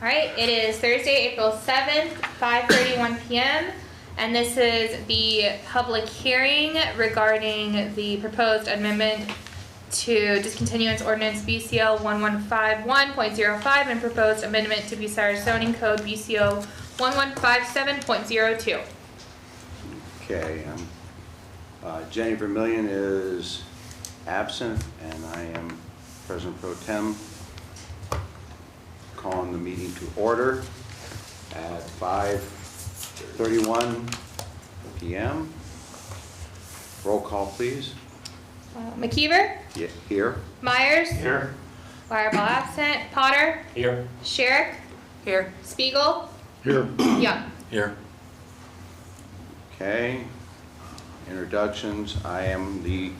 All right, it is Thursday, April 7th, 5:31 p.m. And this is the public hearing regarding the proposed amendment to discontinuance ordinance BCO 1151.05 and proposed amendment to Bucyrus zoning code BCO 1157.02. Okay, Jenny Vermillion is absent, and I am President Pro Tem, calling the meeting to order at 5:31 p.m. Roll call, please. McKeever, Yeah, here. Myers, Here. Wireball absent, Potter, Here. Sherrick, Here. Spiegel, Here. Young. Here. Okay. Introductions. I am the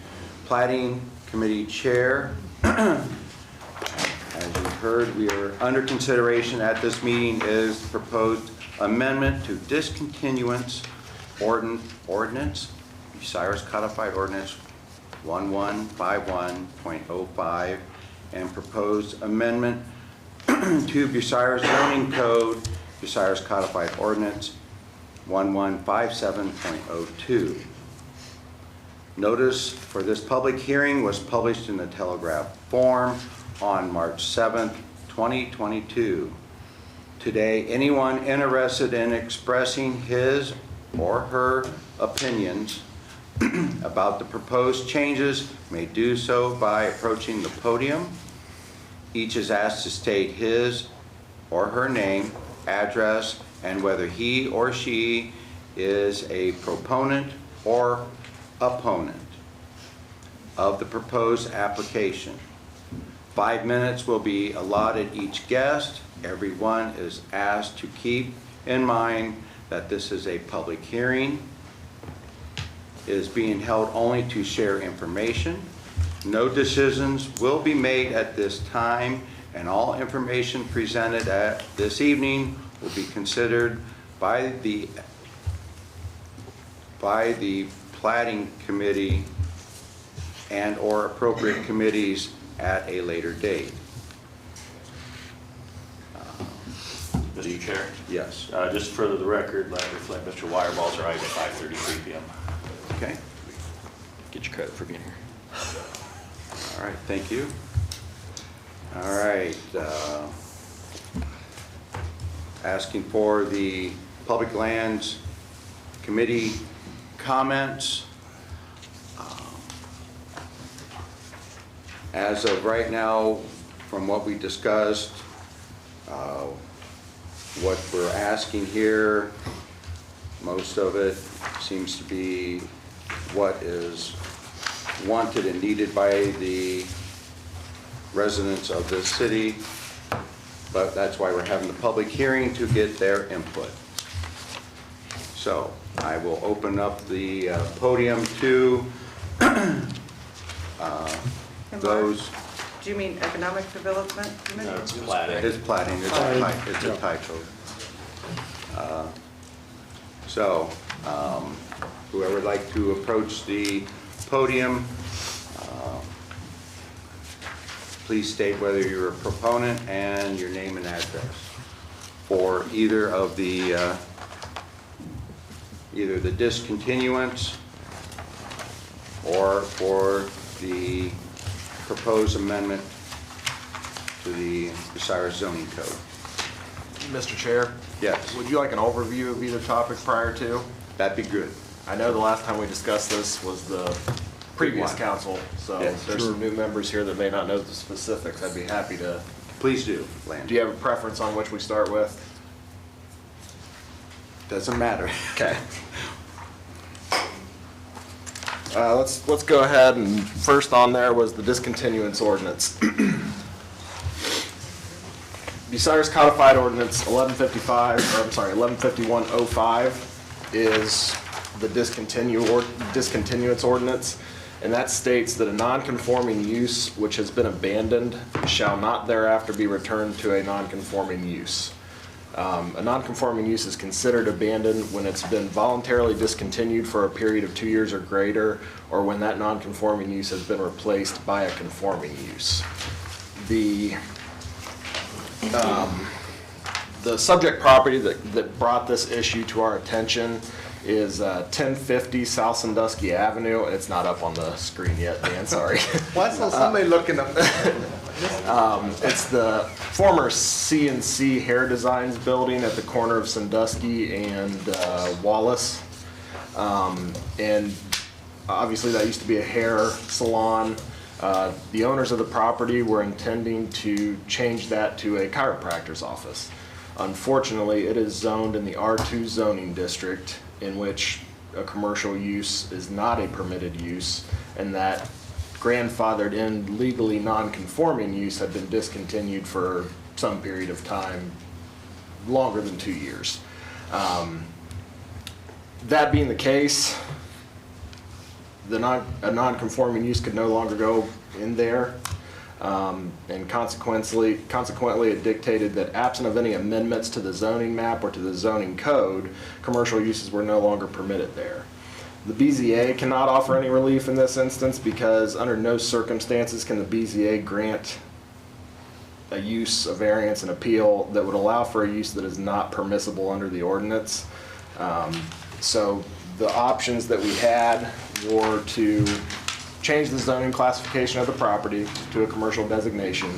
Plating Committee Chair. As you've heard, we are under consideration at this meeting is the proposed amendment to discontinuance ordinance, Bucyrus Codified Ordinance 1151.05, and proposed amendment to Bucyrus Zoning Code, Bucyrus Codified Ordinance 1157.02. Notice for this public hearing was published in the Telegraph Form on March 7th, 2022. Today, anyone interested in expressing his or her opinions about the proposed changes may do so by approaching the podium. Each is asked to state his or her name, address, and whether he or she is a proponent or opponent of the proposed application. 5 minutes will be allotted each guest. Everyone is asked to keep in mind that this is a public hearing. It is being held only to share information. No decisions will be made at this time, and all information presented at this evening will be considered by the Plating Committee and or appropriate committees at a later date. Mr. Chair, Yes. just further the record, let it reflect Mr. Wireball's arrived at 5:33 p.m. Okay. Get your credit for being here. All right. Thank you. All right. Asking for the Public Lands Committee comments. As of right now, from what we discussed, what we're asking here, most of it seems to be what is wanted and needed by the residents of this city, but that's why we're having the public hearing, to get their input. So I will open up the podium to those. Do you mean Economic Development Committee? No, it's plating. It's plating, it's a typo. Whoever would like to approach the podium, please state whether you're a proponent and your name and address for either of the either the discontinuance or for the proposed amendment to the Bucyrus zoning code. Mr. Chair, Yes, would you like an overview of either topic prior to? that'd be good. I know the last time we discussed this was the previous One. council, so Yes, there's sure. some new members here that may not know the specifics. I'd be happy to. Please do, Landon. Do you have a preference on which we start with? Doesn't matter. Okay. Let's go ahead, and first on there was the discontinuance ordinance. Bucyrus Codified Ordinance 1151.05 is the discontinuance ordinance, and that states that a non-conforming use which has been abandoned shall not thereafter be returned to a non-conforming use. A non-conforming use is considered abandoned when it's been voluntarily discontinued for a period of 2 years or greater, or when that non-conforming use has been replaced by a conforming use. The The subject property that brought this issue to our attention is 1050 South Sandusky Avenue. It's not up on the screen yet, Dan, sorry. Why is somebody looking up? It's the former C&C Hair Designs building at the corner of Sandusky and Wallace. And obviously that used to be a hair salon. The owners of the property were intending to change that to a chiropractor's office. Unfortunately, it is zoned in the R2 zoning district, in which a commercial use is not a permitted use, and that grandfathered in legally non-conforming use had been discontinued for some period of time, longer than 2 years. That being the case, a non-conforming use could no longer go in there. And consequently, it dictated that absent of any amendments to the zoning map or to the zoning code, commercial uses were no longer permitted there. The BZA cannot offer any relief in this instance because under no circumstances can the BZA grant a use, a variance, an appeal that would allow for a use that is not permissible under the ordinance. So the options that we had were to change the zoning classification of the property to a commercial designation,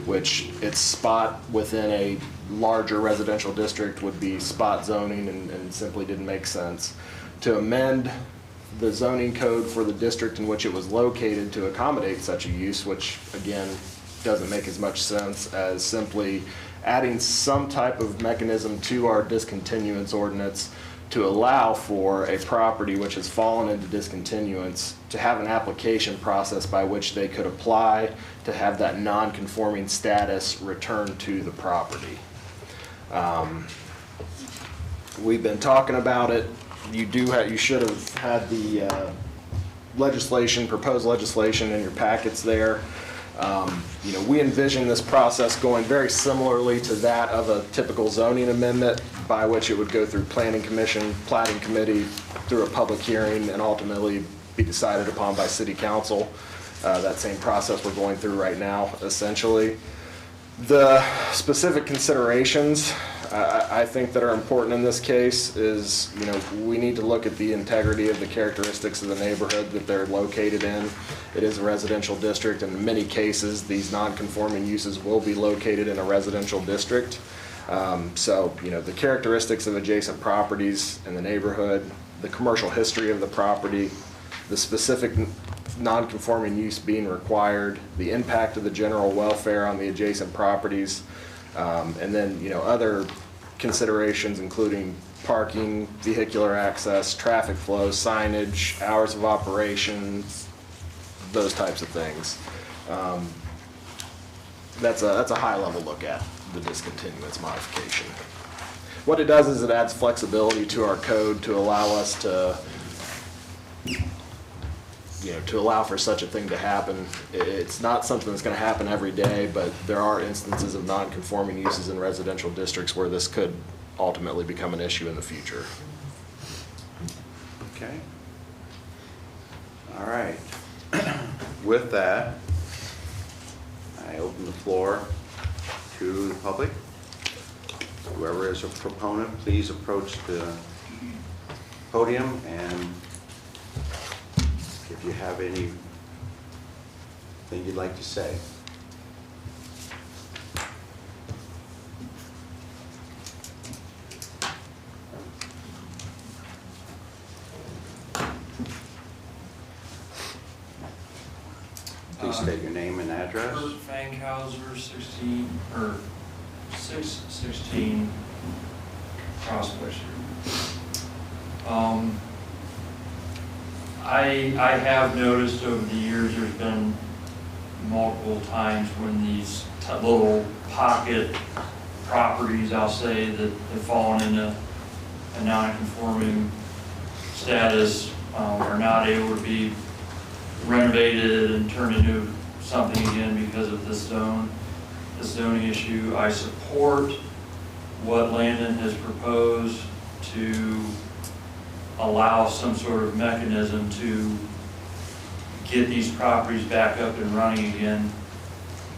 which its spot within a larger residential district would be spot zoning and simply didn't make sense. To amend the zoning code for the district in which it was located to accommodate such a use, which again doesn't make as much sense as simply adding some type of mechanism to our discontinuance ordinance to allow for a property which has fallen into discontinuance to have an application process by which they could apply to have that non-conforming status returned to the property. We've been talking about it. You should have had the proposed legislation in your packets there. We envision this process going very similarly to that of a typical zoning amendment, by which it would go through planning commission, plating committee, through a public hearing, and ultimately be decided upon by city council. That same process we're going through right now, essentially. The specific considerations I think that are important in this case is, we need to look at the integrity of the characteristics of the neighborhood that they're located in. It is a residential district, and in many cases, these non-conforming uses will be located in a residential district. So, the characteristics of adjacent properties in the neighborhood, the commercial history of the property, the specific non-conforming use being required, the impact of the general welfare on the adjacent properties, and then, other considerations including parking, vehicular access, traffic flow, signage, hours of operation, those types of things. That's a high-level look at the discontinuance modification. What it does is it adds flexibility to our code to allow us to allow for such a thing to happen. It's not something that's going to happen every day, but there are instances of non-conforming uses in residential districts where this could ultimately become an issue in the future. Okay. All right. With that, I open the floor to the public. Whoever is a proponent, please approach the podium, and if you have anything you'd like to say. Please state your name and address. Kurt Fankhauser, 616 Prospect Street. I have noticed over the years there's been multiple times when these little pocket properties, I'll say, that have fallen into a non-conforming status are not able to be renovated and turned into something again because of this zoning issue. I support what Landon has proposed to allow some sort of mechanism to get these properties back up and running again.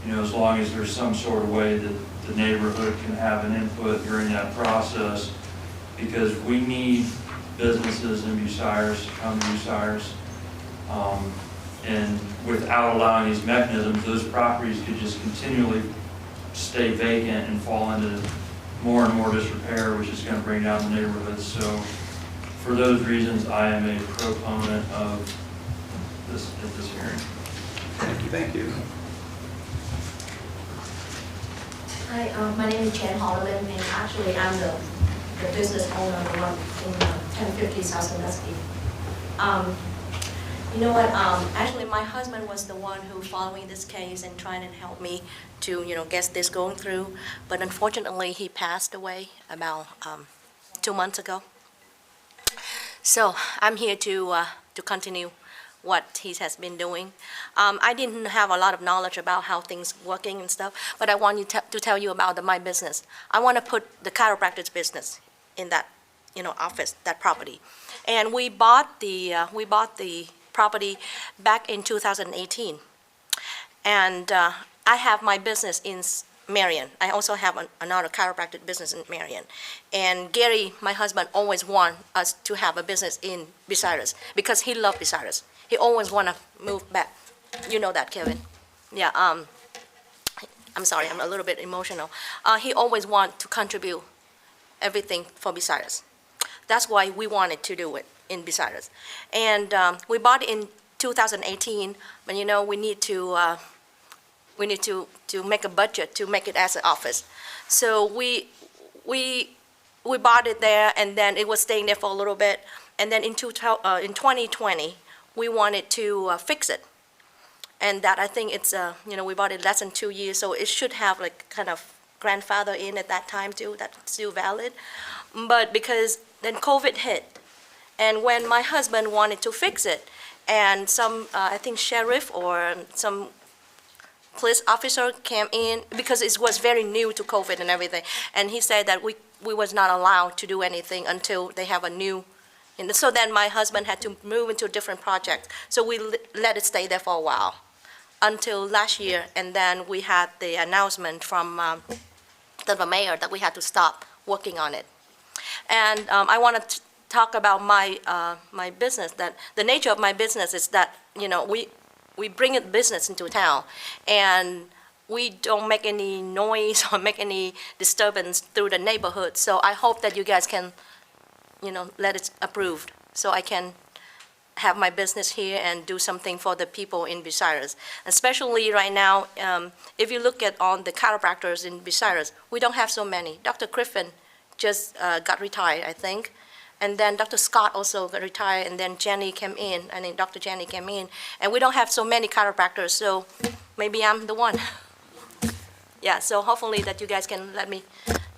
you know, as long as there's some sort of way that the neighborhood can have an input during that process, because we need businesses in Bucyrus to come to Bucyrus. And without allowing these mechanisms, those properties could just continually stay vacant and fall into more and more disrepair, which is going to bring down the neighborhood. So for those reasons, I am a proponent of this at this hearing. Thank you, thank you. Hi, my name is Chen Holloman, and actually I'm the business owner, the one in 1050 South Sandusky. You know what, actually my husband was the one who following this case and trying to help me to, you know, get this going through, but unfortunately he passed away about 2 months ago. So I'm here to continue what he has been doing. I didn't have a lot of knowledge about how things working and stuff, but I want you to tell you about my business. I want to put the chiropractic business in that, you know, office, that property. And we bought the property back in 2018. And I have my business in Marion. I also have another chiropractic business in Marion. And Gary, my husband, always want us to have a business in Bucyrus because he loved Bucyrus. He always want to move back. You know that, Kevin. Yeah, I'm sorry, I'm a little bit emotional. He always want to contribute everything for Bucyrus. That's why we wanted to do it in Bucyrus. And we bought it in 2018, but you know, we need to make a budget to make it as an office. So we bought it there, and then it was staying there for a little bit. And then in 2020, we wanted to fix it. And that, I think it's, you know, we bought it less than 2 years, so it should have like kind of grandfather in at that time too, that's still valid. But because then COVID hit, and when my husband wanted to fix it, and some, I think sheriff or some police officer came in, because it was very new to COVID and everything, and he said that we was not allowed to do anything until they have a new, and so then my husband had to move into a different project. So we let it stay there for a while, until last year, and then we had the announcement from the mayor that we had to stop working on it. And I want to talk about my business, that the nature of my business is that, you know, we bring a business into town, and we don't make any noise or make any disturbance through the neighborhood. So I hope that you guys can, you know, let it approved, so I can have my business here and do something for the people in Bucyrus. Especially right now, if you look at on the chiropractors in Bucyrus, we don't have so many. Dr. Griffin just got retired, I think. And then Dr. Scott also got retired, and then Jenny came in, I think Dr. Jenny came in. And we don't have so many chiropractors, so maybe I'm the one. Yeah, so hopefully that you guys can let me,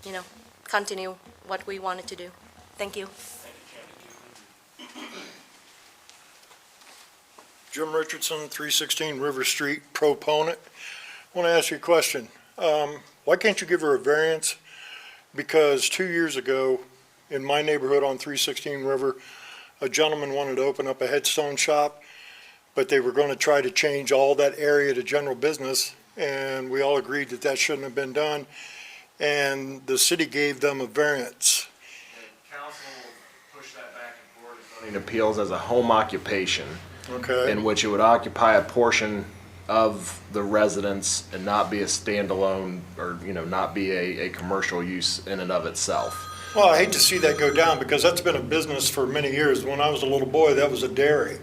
you know, continue what we wanted to do. Thank you. Jim Richardson, 316 River Street, proponent. I want to ask you a question. Why can't you give her a variance? Because 2 years ago, in my neighborhood on 316 River, a gentleman wanted to open up a headstone shop, but they were going to try to change all that area to general business, and we all agreed that that shouldn't have been done, and the city gave them a variance. Council pushed that back and forth. Zoning appeals as a home occupation, Okay. in which it would occupy a portion of the residence and not be a standalone, or, you know, not be a commercial use in and of itself. Well, I hate to see that go down, because that's been a business for many years. When I was a little boy, that was a dairy.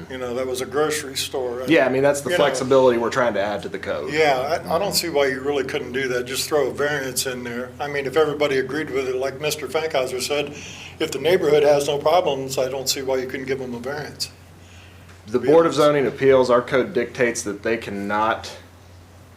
You know, that was a grocery store. Yeah, I mean, that's the You know, flexibility we're trying to add to the code. Yeah, I don't see why you really couldn't do that, just throw a variance in there. I mean, if everybody agreed with it, like Mr. Fankhauser said, if the neighborhood has no problems, I don't see why you couldn't give them a variance. The Board of Zoning Appeals, our code dictates that they cannot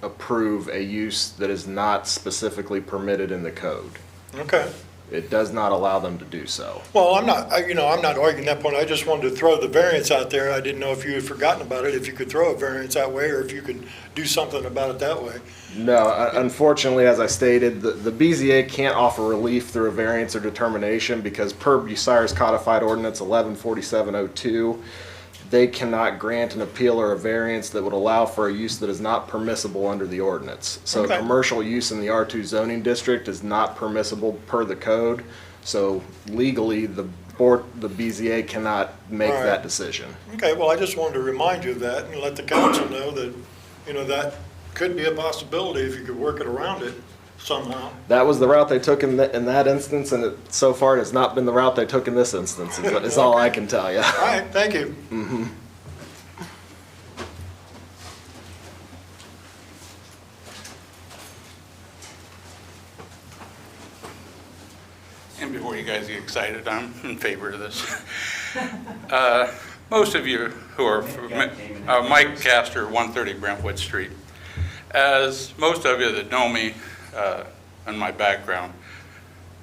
approve a use that is not specifically permitted in the code. Okay. It does not allow them to do so. Well, I'm not arguing that point. I just wanted to throw the variance out there. I didn't know if you had forgotten about it, if you could throw a variance that way, or if you could do something about it that way. No, unfortunately, as I stated, the BZA can't offer relief through a variance or determination, because per Bucyrus Codified Ordinance 114702, they cannot grant an appeal or a variance that would allow for a use that is not permissible under the ordinance. So Okay. commercial use in the R2 zoning district is not permissible per the code. So legally, the board, the BZA cannot make All right. that decision. Okay, well, I just wanted to remind you of that and let the council know that, you know, that could be a possibility if you could work it around it somehow. That was the route they took in that instance, and so far it has not been the route they took in this instance, is all I can tell you. All right, thank you. And before you guys get excited, I'm in favor of this. Most of you who are, Mike Castor, 130 Brentwood Street. As most of you that know me and my background,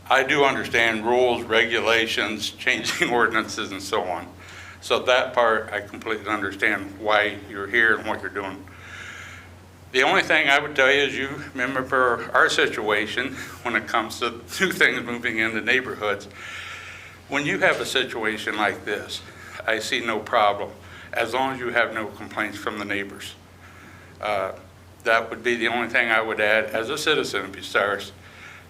I do understand rules, regulations, changing ordinances and so on. So that part, I completely understand why you're here and what you're doing. The only thing I would tell you is you remember our situation when it comes to new things moving into neighborhoods. When you have a situation like this, I see no problem, as long as you have no complaints from the neighbors. That would be the only thing I would add as a citizen of Bucyrus,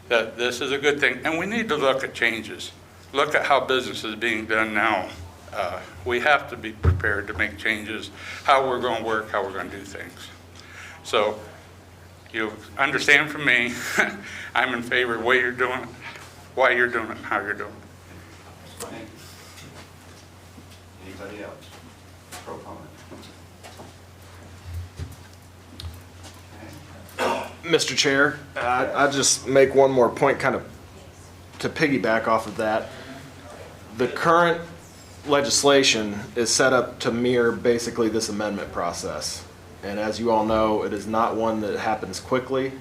that this is a good thing. And we need to look at changes. Look at how business is being done now. We have to be prepared to make changes, how we're going to work, how we're going to do things. So you understand from me, I'm in favor of what you're doing, why you're doing it, and how you're doing it. Anybody else? Proponent? Mr. Chair, I'll just make one more point kind of to piggyback off of that. The current legislation is set up to mirror basically this amendment process. And as you all know, it is not one that happens quickly.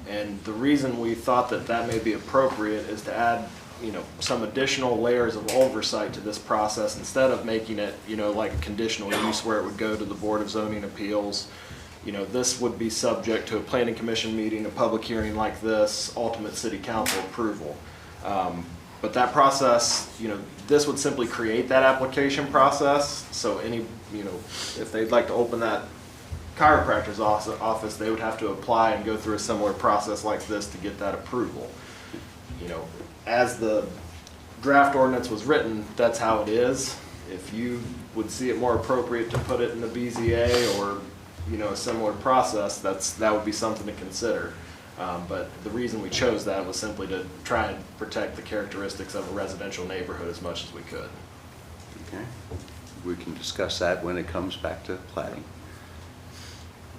And the reason we thought that that may be appropriate is to add, you know, some additional layers of oversight to this process instead of making it, you know, like a conditional use where it would go to the Board of Zoning Appeals. You know, this would be subject to a planning commission meeting, a public hearing like this, ultimate city council approval. But that process, you know, this would simply create that application process. So any, you know, if they'd like to open that chiropractor's office, they would have to apply and go through a similar process like this to get that approval. You know, as the draft ordinance was written, that's how it is. If you would see it more appropriate to put it in the BZA or, you know, a similar process, that would be something to consider. But the reason we chose that was simply to try and protect the characteristics of a residential neighborhood as much as we could. Okay. We can discuss that when it comes back to plating.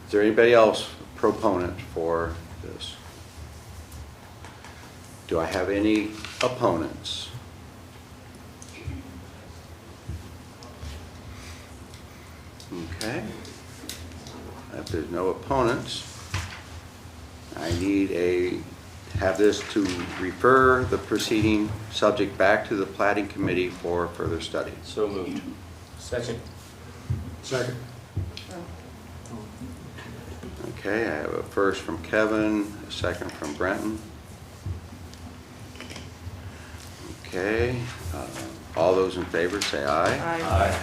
Is there anybody else proponent for this? Do I have any opponents? Okay. If there's no opponents, I need have this to refer the proceeding subject back to the plating committee for further study. So moved. Second. Okay, I have a first from Kevin, a second from Brenton. Okay, all those in favor say aye. Aye.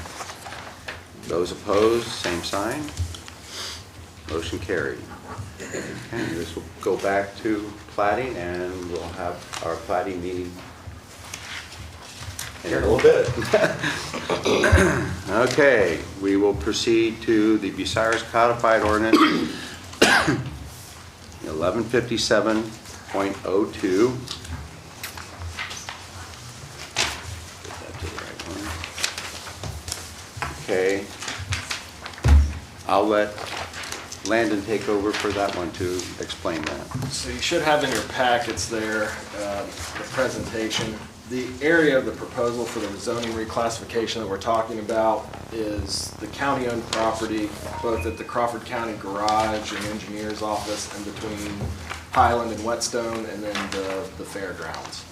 Those opposed, same sign. Motion carried. Okay, this will go back to plating and we'll have our plating meeting in a little bit. Okay, we will proceed to the Bucyrus Codified Ordinance 1157.02. Get that to the right one. Okay. I'll let Landon take over for that one to explain that. So you should have in your packets there, the presentation. The area of the proposal for the zoning reclassification that we're talking about is the county-owned property, both at the Crawford County Garage and Engineer's Office and between Highland and Whetstone, and then the fairgrounds.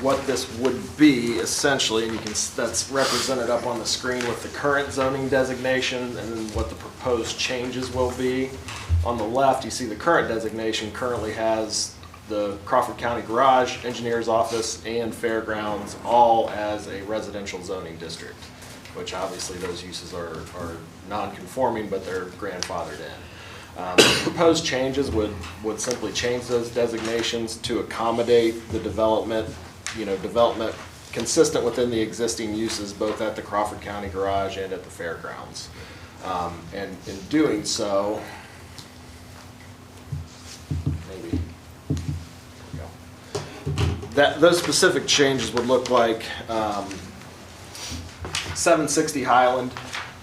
What this would be essentially, and that's represented up on the screen with the current zoning designation and then what the proposed changes will be. On the left, you see the current designation currently has the Crawford County Garage, Engineers Office, and Fairgrounds, all as a residential zoning district, which obviously those uses are non-conforming, but they're grandfathered in. Proposed changes would simply change those designations to accommodate the development consistent within the existing uses, both at the Crawford County Garage and at the Fairgrounds. And in doing so, maybe, there we go. Those specific changes would look like 760 Highland,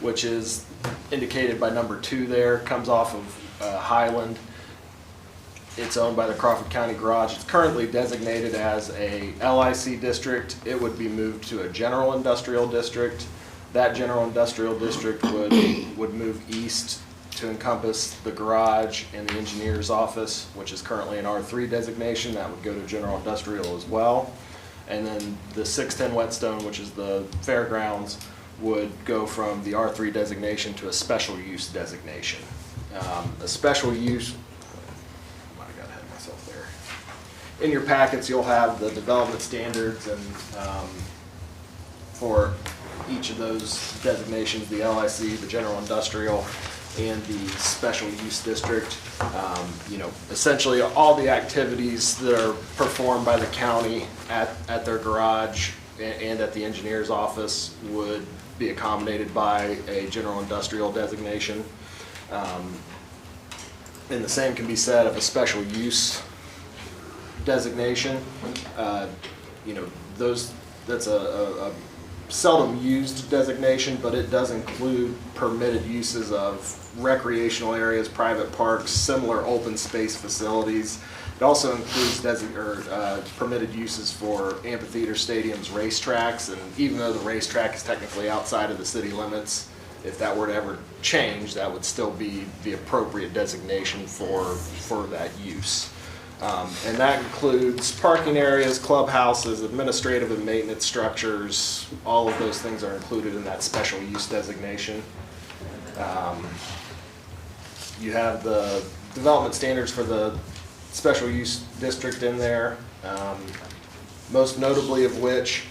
which is indicated by number 2 there, comes off of Highland. It's owned by the Crawford County Garage. It's currently designated as a LIC district. It would be moved to a general industrial district. That general industrial district would move east to encompass the garage and the engineer's office, which is currently an R3 designation. That would go to general industrial as well. And then the 610 Whetstone, which is the fairgrounds, would go from the R3 designation to a special use designation. A special use, I might have got ahead of myself there. In your packets, you'll have the development standards and for each of those designations, the LIC, the general industrial, and the special use district. Essentially all the activities that are performed by the county at their garage and at the engineer's office would be accommodated by a general industrial designation. And the same can be said of a special use designation. That's a seldom used designation, but it does include permitted uses of recreational areas, private parks, similar open space facilities. It also includes permitted uses for amphitheaters, stadiums, racetracks, and even though the racetrack is technically outside of the city limits, if that were to ever change, that would still be the appropriate designation for that use. And that includes parking areas, clubhouses, administrative and maintenance structures. All of those things are included in that special use designation. You have the development standards for the special use district in there, most notably of which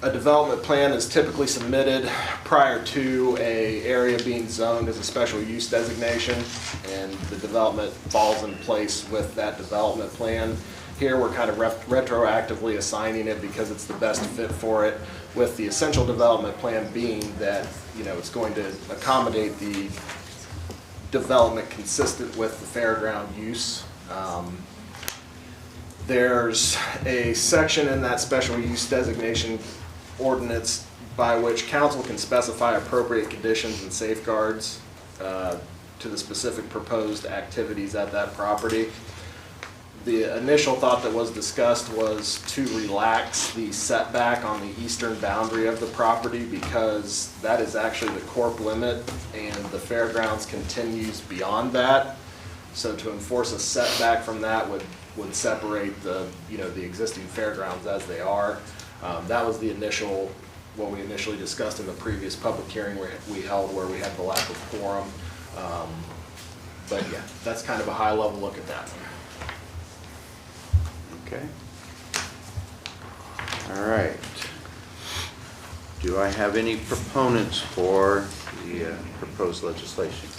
a development plan is typically submitted prior to an area being zoned as a special use designation, and the development falls in place with that development plan. Here we're kind of retroactively assigning it because it's the best fit for it, with the essential development plan being that it's going to accommodate the development consistent with the fairground use. There's a section in that special use designation ordinance by which council can specify appropriate conditions and safeguards to the specific proposed activities at that property. The initial thought that was discussed was to relax the setback on the eastern boundary of the property because that is actually the corp limit and the fairgrounds continues beyond that. So to enforce a setback from that would separate the existing fairgrounds as they are. That was what we initially discussed in the previous public hearing we held where we had the lack of quorum. But yeah, that's kind of a high level look at that. Okay. All right. Do I have any proponents for the proposed legislation?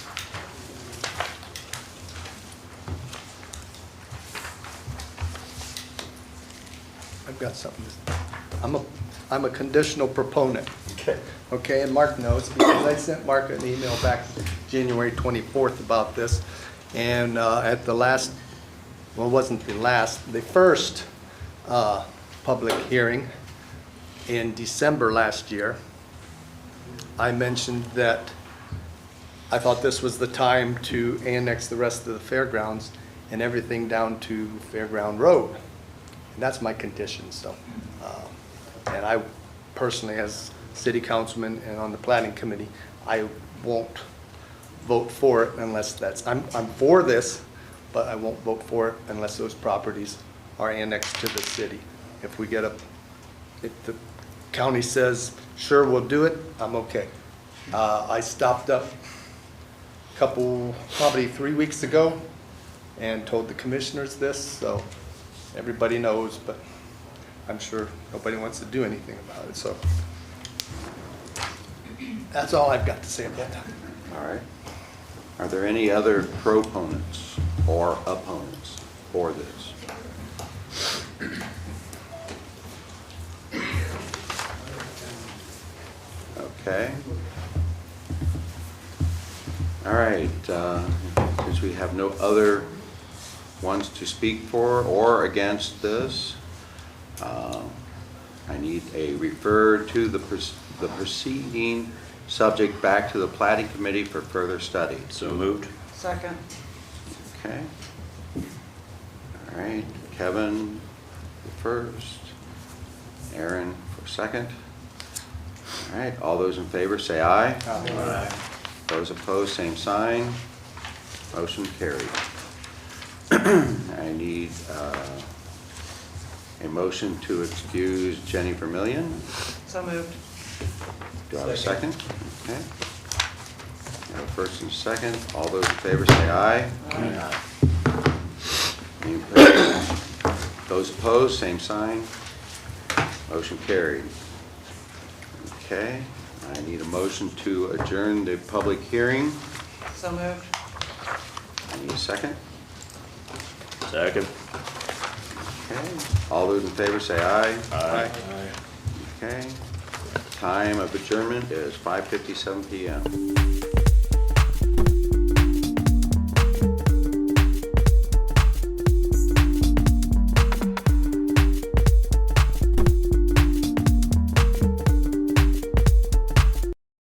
I've got something. I'm a conditional proponent. Okay, and Mark knows because I sent Mark an email back January 24th about this. And at the last, well, it wasn't the last, the first public hearing in December last year, I mentioned that I thought this was the time to annex the rest of the fairgrounds and everything down to Fairground Road. And that's my condition, so. And I personally, as city councilman and on the planning committee, I won't vote for it unless that's, I'm for this, but I won't vote for it unless those properties are annexed to the city. If the county says, sure, we'll do it, I'm okay. I stopped up probably 3 weeks ago and told the commissioners this, so everybody knows, but I'm sure nobody wants to do anything about it, so. That's all I've got to say about that. All right. Are there any other proponents or opponents for this? Okay. All right, since we have no other ones to speak for or against this, I need a refer to the proceeding subject back to the plating committee for further study. So moved. Second. Okay. All right, Kevin for first, Aaron for second. All right, all those in favor say aye. Aye. Those opposed, same sign. Motion carried. I need a motion to excuse Jenny Vermillion. So moved. Do I have a second? Okay. I have a first and a second. All those in favor say aye. Aye. Any opposed? Those opposed, same sign. Motion carried. Okay, I need a motion to adjourn the public hearing. So moved. I need a second. Second. Okay, all those in favor say aye. Aye. Okay, time of adjournment is 5:57 PM.